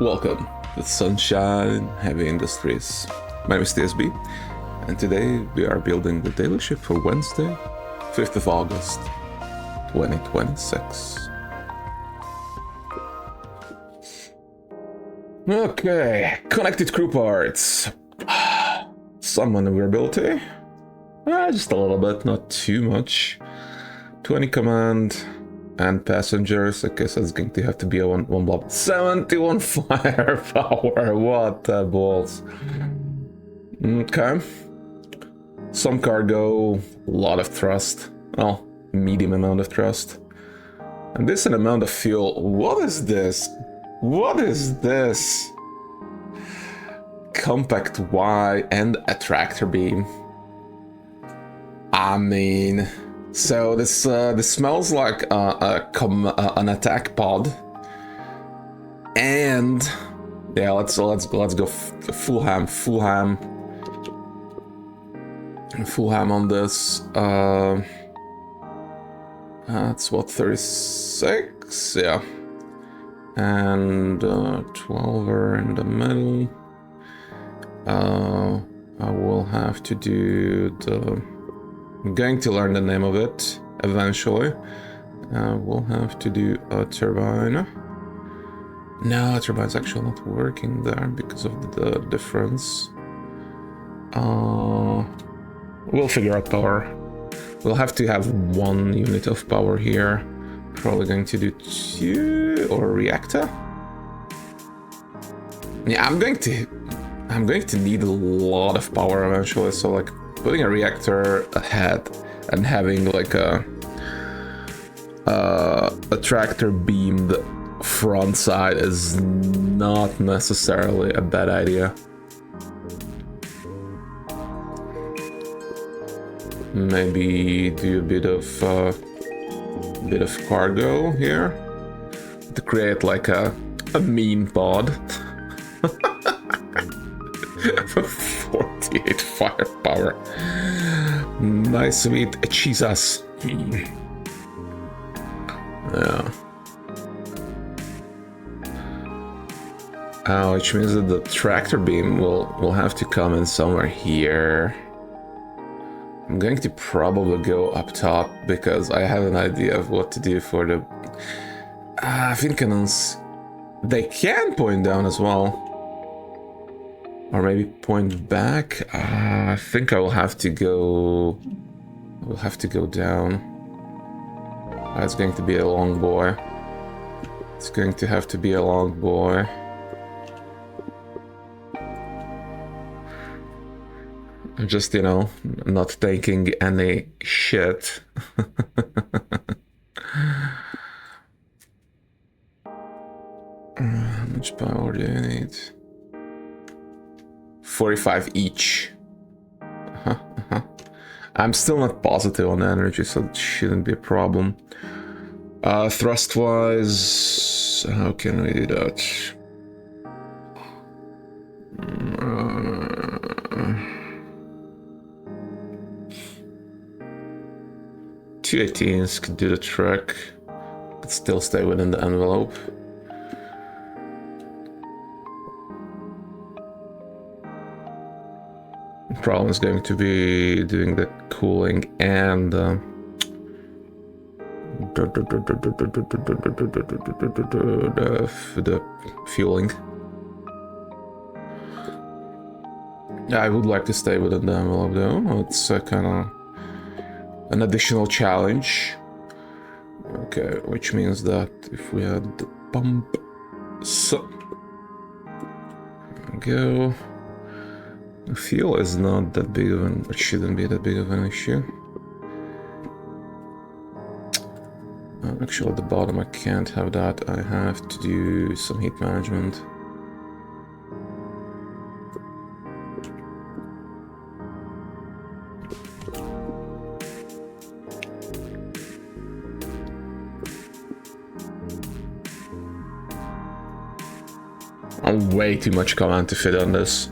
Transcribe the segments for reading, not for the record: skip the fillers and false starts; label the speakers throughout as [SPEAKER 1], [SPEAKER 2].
[SPEAKER 1] Welcome to Sunshine Heavy Industries. My name is TSB, and today we are building the daily ship for Wednesday, 5th of August, 2026. Okay, connected crew parts. Some maneuverability. Just a little bit, not too much. 20 command. And passengers, I guess that's going to have to be a one blob. 71 firepower, what the balls. Okay. Some cargo, a lot of thrust. Well, medium amount of thrust. And this an amount of fuel. What is this? What is this? Compact Y and a tractor beam. I mean... So this smells like an attack pod, and yeah, let's go full ham on this. That's what, 36, yeah, and 12er in the middle. I will have to do the. I'm going to learn the name of it eventually. We'll have to do a turbine. No, turbine's actually not working there because of the difference. We'll figure out power. We'll have to have 1 unit of power here. Probably going to do 2 or a reactor. Yeah, I'm going to need a lot of power eventually. So like. Putting a reactor ahead and having like a tractor beamed front side is not necessarily a bad idea. Maybe do a bit of cargo here to create like a mean pod. 48 firepower. Nice sweet Jesus. Yeah. Which means that the tractor beam will have to come in somewhere here. I'm going to probably go up top because I have an idea of what to do for the fin cannons. They can point down as well. Or maybe point back. I think I will have to go. We'll have to go down. It's going to be a long boy. It's going to have to be a long boy. I'm just, you know, not taking any shit. How much power do you need? 45 each. I'm still not positive on the energy, so it shouldn't be a problem. Thrust wise, how can we do that? 218s could do the trick. Could still stay within the envelope. Problem is going to be doing the cooling and the fueling. Yeah, I would like to stay within the envelope though. It's kind of an additional challenge. Okay, which means that if we had the pump, so there we go. Fuel is not that big of an, it shouldn't be that big of an issue. Actually at the bottom I can't have that, I have to do some heat management. I'm way too much command to fit on this.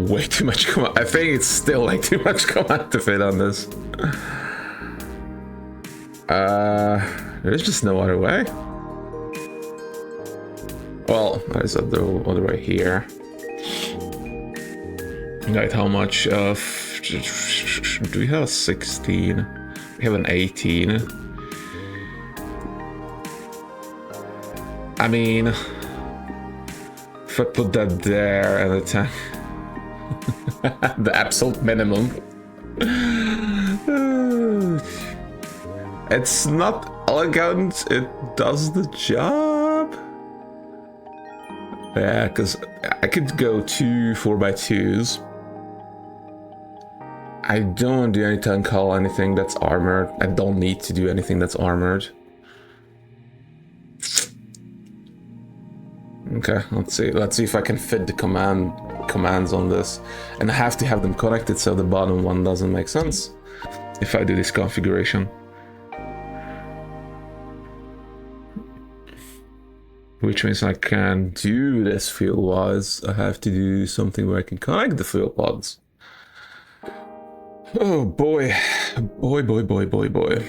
[SPEAKER 1] way too much command. I think it's still like too much command to fit on this. There's just no other way. Well, there's the other way here. Right, how much of... Do we have a 16? We have an 18. I mean... If I put that there and attack... the absolute minimum. It's not elegant, it does the job. Yeah, because I could go 2 4x2s. I don't want to do any tank hull, anything that's armored. I don't need to do anything that's armored. Okay, let's see. Let's see if I can fit the commands on this. And I have to have them connected so the bottom one doesn't make sense if I do this configuration. Which means I can't do this fuel-wise. I have to do something where I can connect the fuel pods. Oh boy. Boy.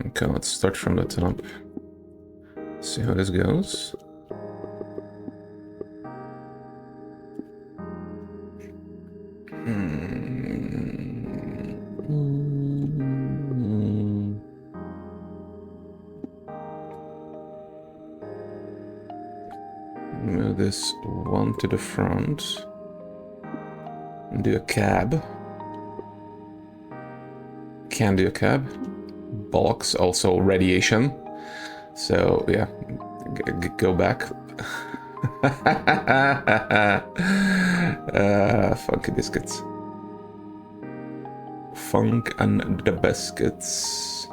[SPEAKER 1] Okay, let's start from the top. See how this goes. Move this one to the front. And do a cab. Can do a cab. Bollocks, also radiation. So yeah, go back. Funky biscuits. Funk and the biscuits.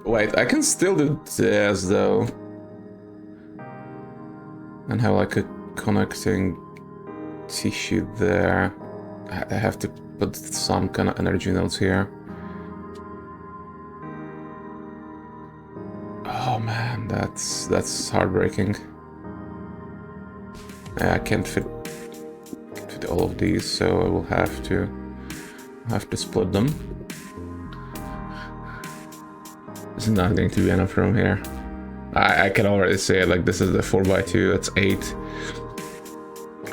[SPEAKER 1] Wait, I can still do this though. And have like a connecting tissue there. I have to put some kind of energy nodes here. Oh man, that's heartbreaking. I can't fit all of these, so I will have to split them. There's not going to be enough room here. I can already say like this is the 4x2. That's 8,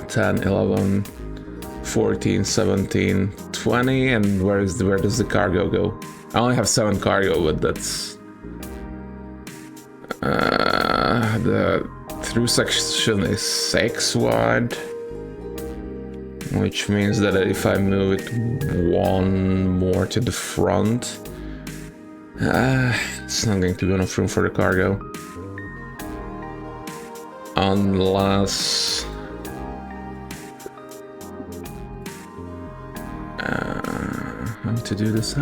[SPEAKER 1] 10, 11, 14, 17, 20, and where does the cargo go? I only have 7 cargo, but that's the through section is 6 wide, which means that if I move it 1 more to the front, it's not going to be enough room for the cargo. Unless... how to do this?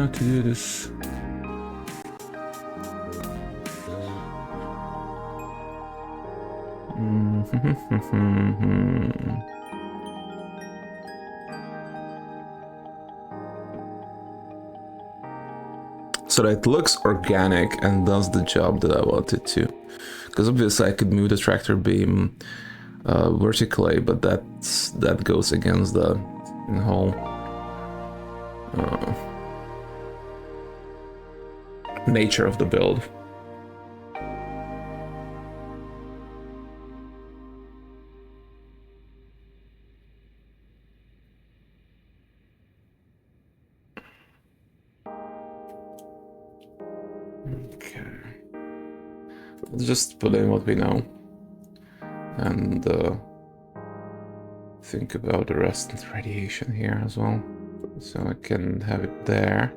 [SPEAKER 1] So that it looks organic and does the job that I want it to. Because obviously I could move the tractor beam vertically, but that goes against the whole nature of the build. Okay. Let's just put in what we know and think about the rest and radiation here as well. So I can have it there.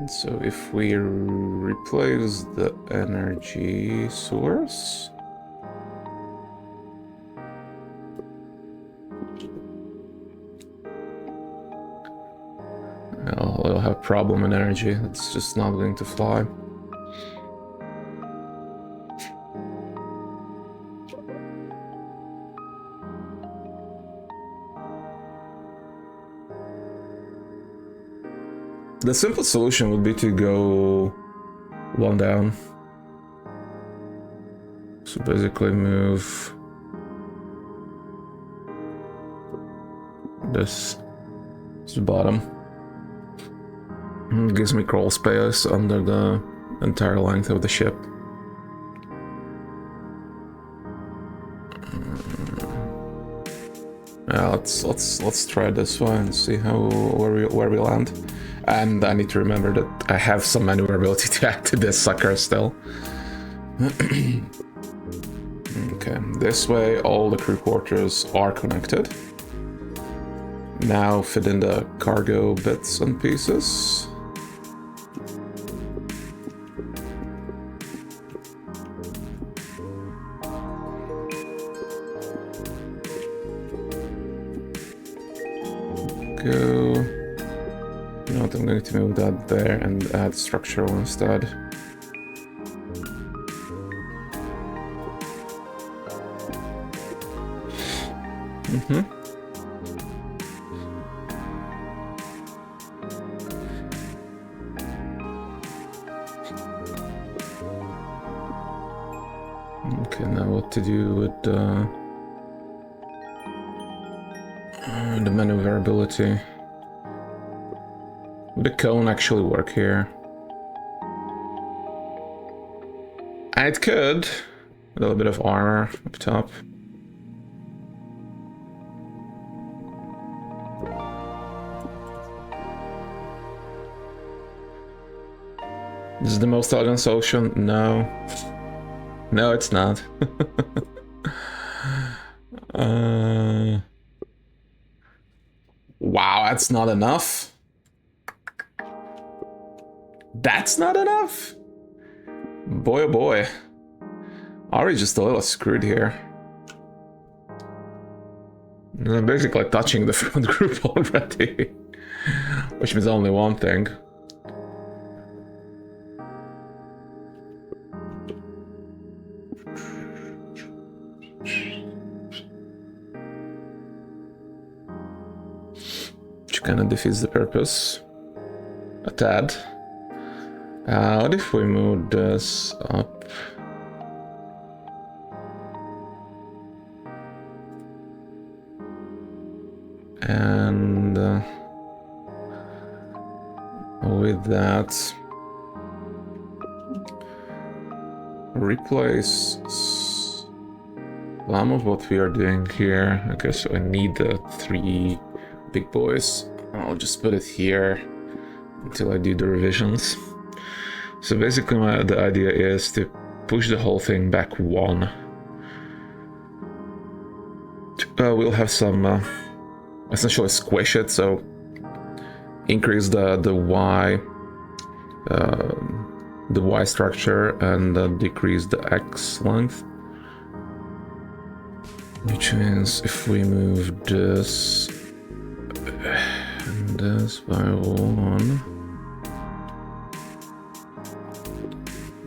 [SPEAKER 1] So if we replace the energy source, problem in energy. It's just not going to fly. The simple solution would be to go one down. So basically move this to the bottom. It gives me crawl space under the entire length of the ship. Yeah, let's try this one and see where we land. And I need to remember that I have some maneuverability to add to this sucker still. Okay, this way all the crew quarters are connected. Now fit in the cargo bits and pieces. Go. You know what, I'm going to move that there and add structural instead. Okay, now what to do with the maneuverability? Would the cone actually work here? It could. A little bit of armor up top. This is the most elegant solution? No. No, it's not. Wow, that's not enough. That's not enough? Boy, oh boy. Are we just a little screwed here? I'm basically touching the front group already. Which means only one thing. Which kind of defeats the purpose. A tad. What if we move this up? And with that, replace some of what we are doing here. Okay, so I need the 3 big boys. I'll just put it here until I do the revisions. So basically the idea is to push the whole thing back 1. We'll have some essentially squish it, so increase the Y structure and decrease the X length. Which means if we move this and this by 1.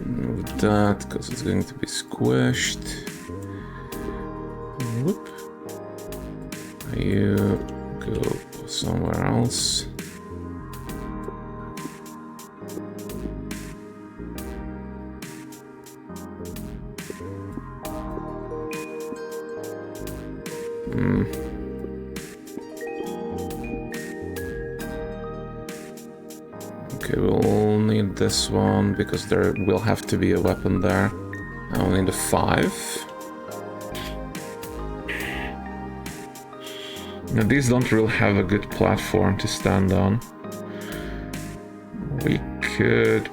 [SPEAKER 1] Move that, because it's going to be squished. Whoop. You go somewhere else. Okay, we'll need this one because there will have to be a weapon there. I'll need a 5. Now these don't really have a good platform to stand on. We could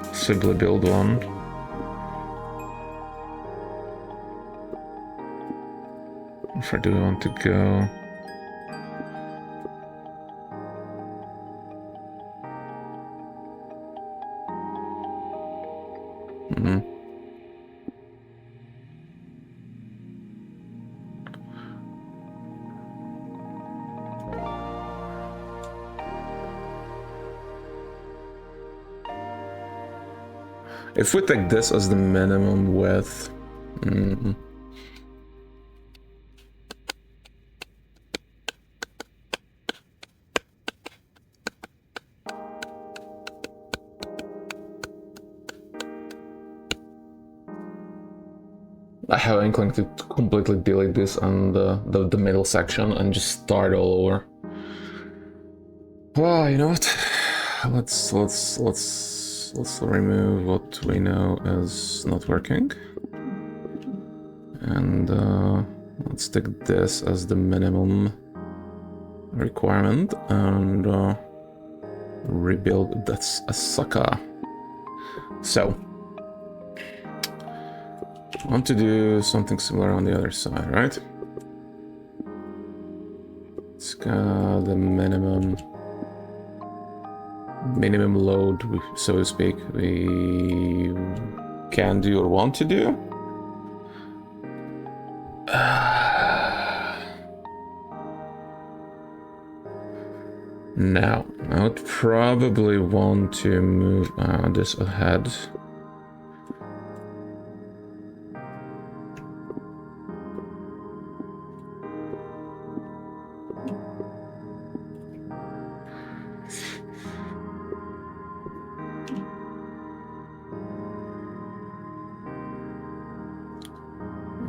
[SPEAKER 1] possibly build one. Where do we want to go? If we take this as the minimum width, I have an inkling to completely delete this on the middle section and just start all over. Well, you know what? Let's remove what we know is not working, and let's take this as the minimum requirement and rebuild. That's a sucker. So I want to do something similar on the other side, right? It's got the minimum load, so to speak, we can do or want to do. Now, I would probably want to move this ahead.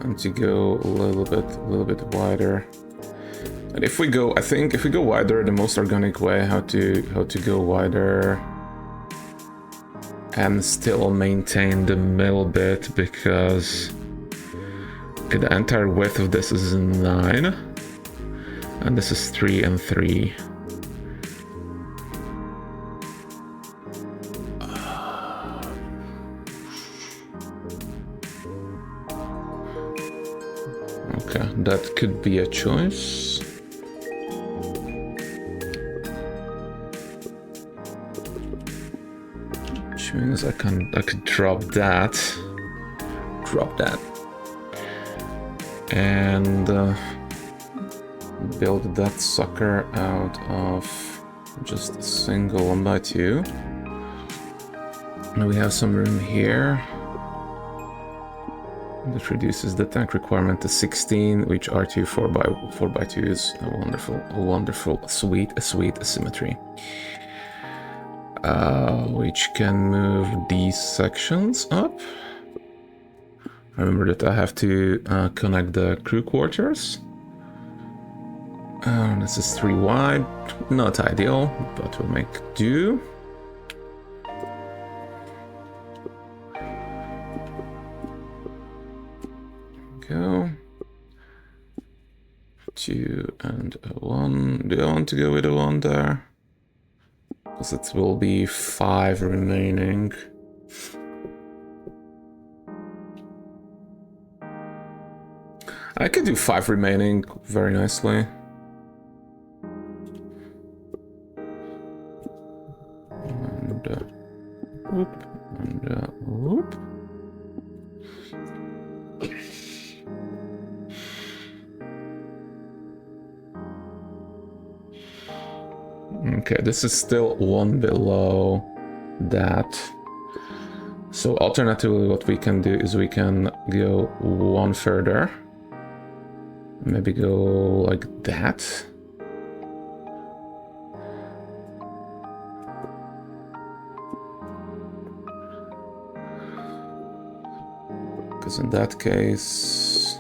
[SPEAKER 1] And to go a little bit wider. And if we go, I think if we go wider, the most organic way how to go wider and still maintain the middle bit, because okay, the entire width of this is 9 and this is 3 and 3. Okay, that could be a choice. Which means I could drop that. And build that sucker out of just a single 1x2. And we have some room here. That reduces the tank requirement to 16, which R2 4x2 is a wonderful, sweet asymmetry. Which can move these sections up. Remember that I have to connect the crew quarters. This is 3 wide, not ideal, but we'll make do. Go. 2 and a 1. Do I want to go with a 1 there? Because it will be 5 remaining. I could do 5 remaining very nicely. And whoop, and whoop. Okay, this is still 1 below that. So alternatively, what we can do is we can go 1 further. Maybe go like that. Because in that case...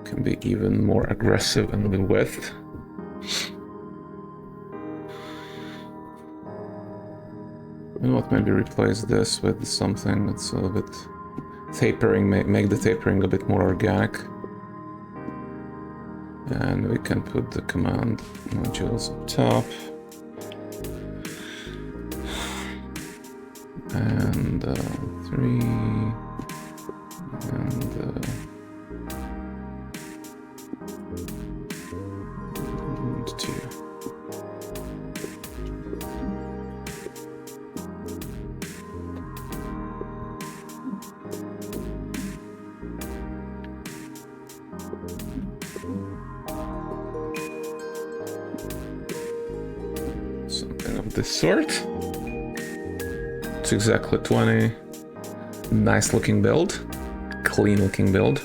[SPEAKER 1] can be even more aggressive in the width. And what, maybe replace this with something that's a bit tapering, make the tapering a bit more organic. And we can put the command modules up top. And 3 and 2. of this sort. It's exactly 20. Nice looking build. Clean looking build.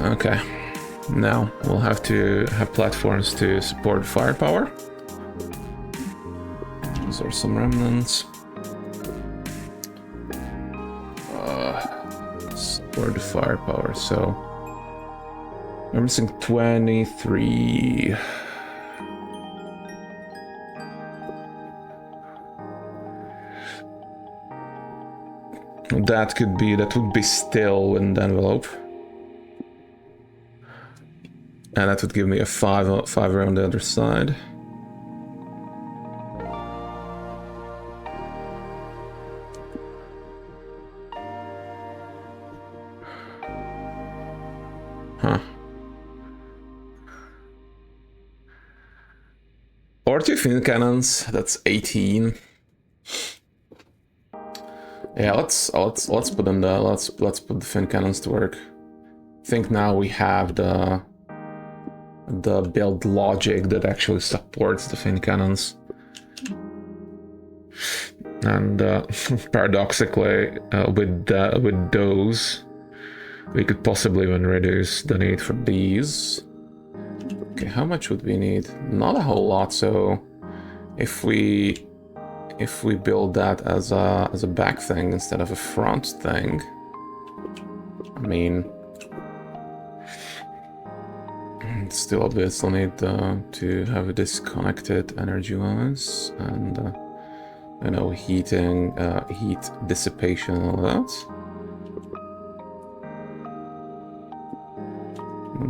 [SPEAKER 1] Okay. Now we'll have to have platforms to support firepower. These are some remnants. Support the firepower, so we're missing 23. That would be still in the envelope. And that would give me a 5 around the other side. Huh. Or 2 fin cannons, that's 18. Yeah, let's put in the let's put the fin cannons to work. I think now we have the build logic that actually supports the fin cannons. And paradoxically, with those, we could possibly even reduce the need for these. Okay, how much would we need? Not a whole lot. So if we build that as a back thing instead of a front thing, I mean, still obviously need to have it disconnected energy-wise, and you know, heat dissipation and all that.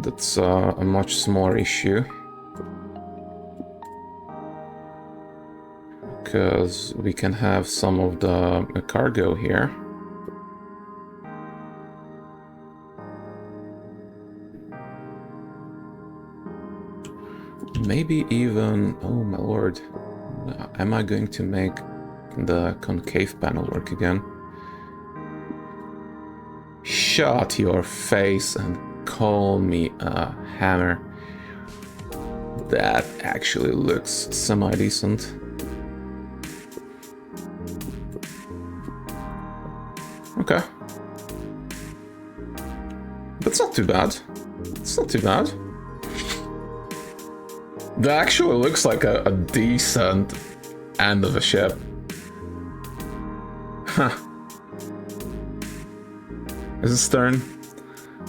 [SPEAKER 1] That's a much smaller issue, because we can have some of the cargo here. Maybe even, oh my lord, am I going to make the concave panel work again? Shut your face and call me a hammer. That actually looks semi-decent. Okay. That's not too bad. It's not too bad. That actually looks like a decent end of a ship. Huh. Is it stern?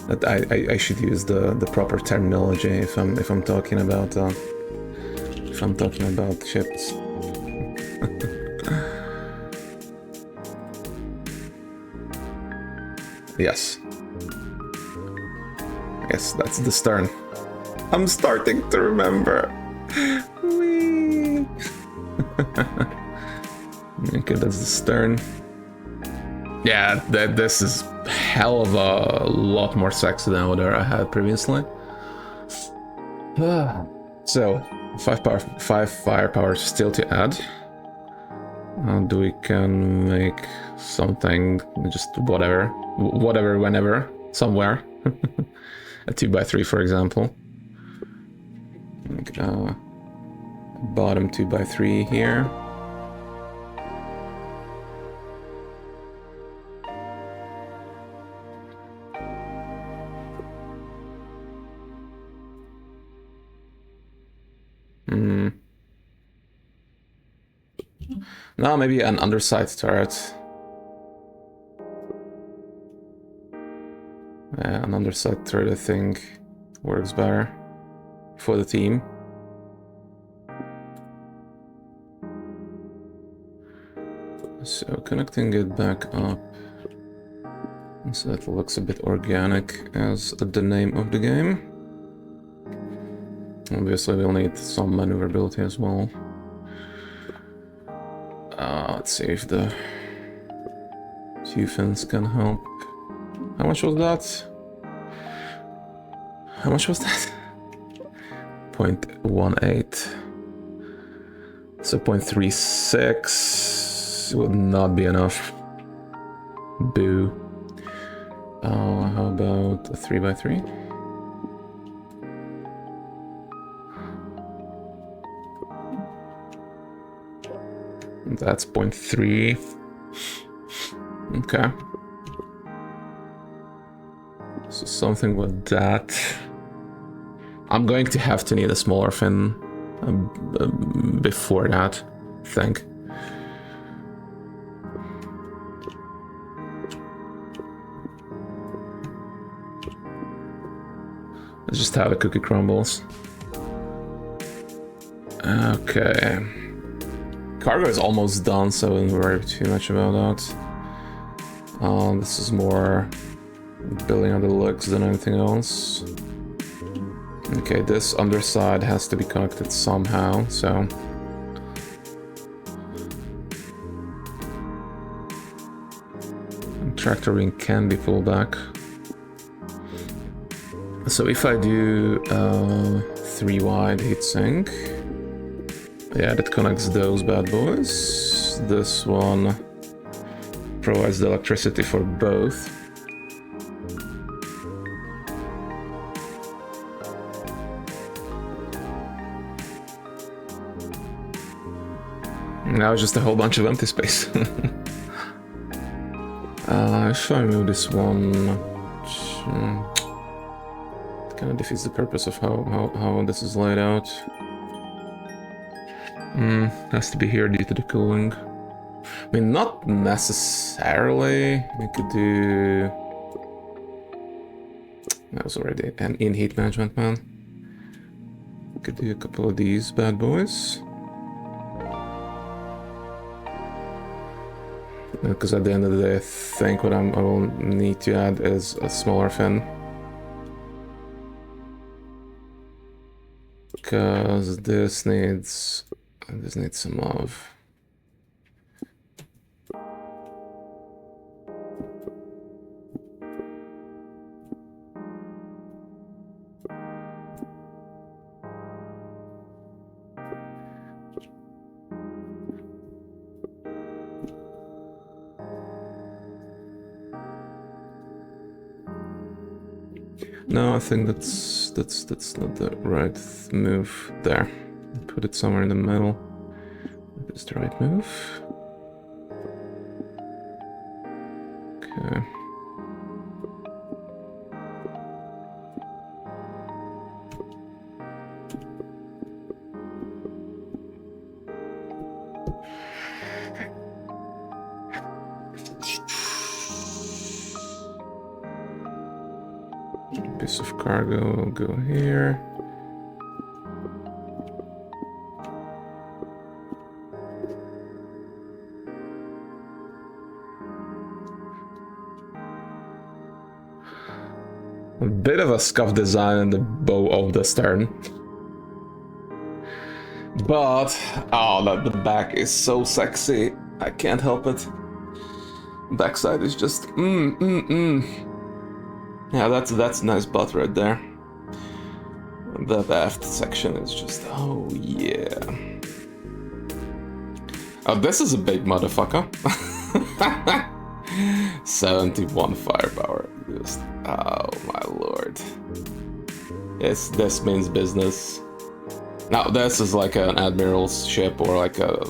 [SPEAKER 1] That I should use the proper terminology if I'm talking about ships. Yes. Yes, that's the stern. I'm starting to remember. Whee. Okay, that's the stern. Yeah, this is hell of a lot more sexy than what I had previously. So, 5 firepower still to add. And we can make something, just whatever, whenever, somewhere. A 2x3, for example. Bottom 2x3 here. Now maybe an underside turret. An underside turret, I think, works better for the team. So connecting it back up, so it looks a bit organic as the name of the game. Obviously we'll need some maneuverability as well. Let's see if the 2 fins can help. How much was that? How much was that? 0.18. So 0.36 would not be enough. Boo. How about a 3x3? That's 0.3. Okay. So something with that. I'm going to have to need a smaller fin before that, I think. Let's just have a cookie crumbles. Okay. Cargo is almost done, so I don't worry too much about that. This is more building on the looks than anything else. Okay, this underside has to be connected somehow, so... Tractor wing can be pulled back. So if I do 3 wide heatsink, yeah, that connects those bad boys. This one provides the electricity for both. Now it's just a whole bunch of empty space. If I move this one, it kind of defeats the purpose of how this is laid out. Has to be here due to the cooling. I mean, not necessarily. We could do... That was already an in-heat management, man. We could do a couple of these bad boys. Because at the end of the day, I think what I will need to add is a smaller fin. Because this needs some love. No, I think that's not the right move there. Put it somewhere in the middle. That's the right move. Okay. Piece of cargo will go here. A bit of a scuff design in the bow of the stern. But, oh, the back is so sexy. I can't help it. Backside is just, Yeah, that's nice butt right there. The aft section is just, oh yeah. Oh, this is a big motherfucker. 71 firepower. Just, oh my lord. This means business. Now this is like an admiral's ship or like a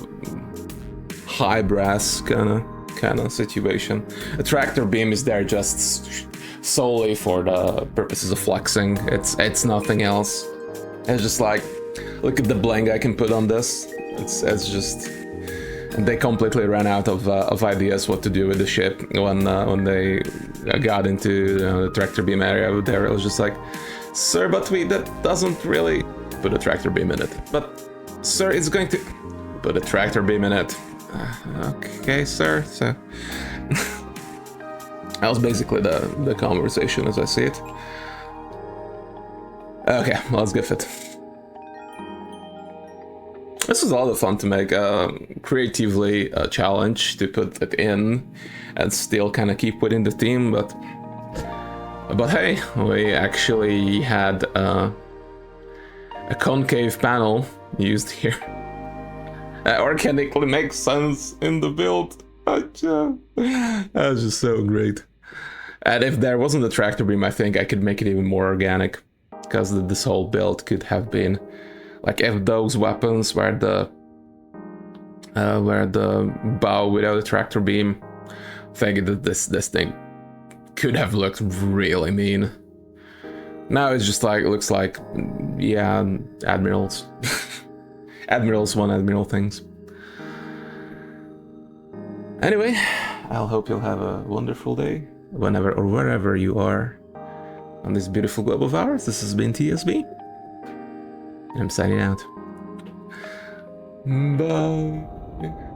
[SPEAKER 1] high brass kind of situation. A tractor beam is there just solely for the purposes of flexing. It's nothing else. It's just like, look at the bling I can put on this. It's just, and they completely ran out of ideas what to do with the ship when they got into the tractor beam area there. It was just like, sir, but that doesn't really put a tractor beam in it. But sir, it's going to put a tractor beam in it. Okay, sir. So. That was basically the conversation as I see it. Okay, let's give it. This was a lot of fun to make, creatively a challenge to put it in and still kind of keep within the theme, but hey, we actually had a concave panel used here. That organically makes sense in the build. That was just so great. And if there wasn't a tractor beam, I think I could make it even more organic, because this whole build could have been like, if those weapons were the where the bow without a tractor beam, thinking that this thing could have looked really mean. Now it's just like, it looks like, yeah, admirals. Admirals want admiral things. Anyway, I'll hope you'll have a wonderful day, whenever or wherever you are on this beautiful globe of ours. This has been TSB, and I'm signing out. Bye.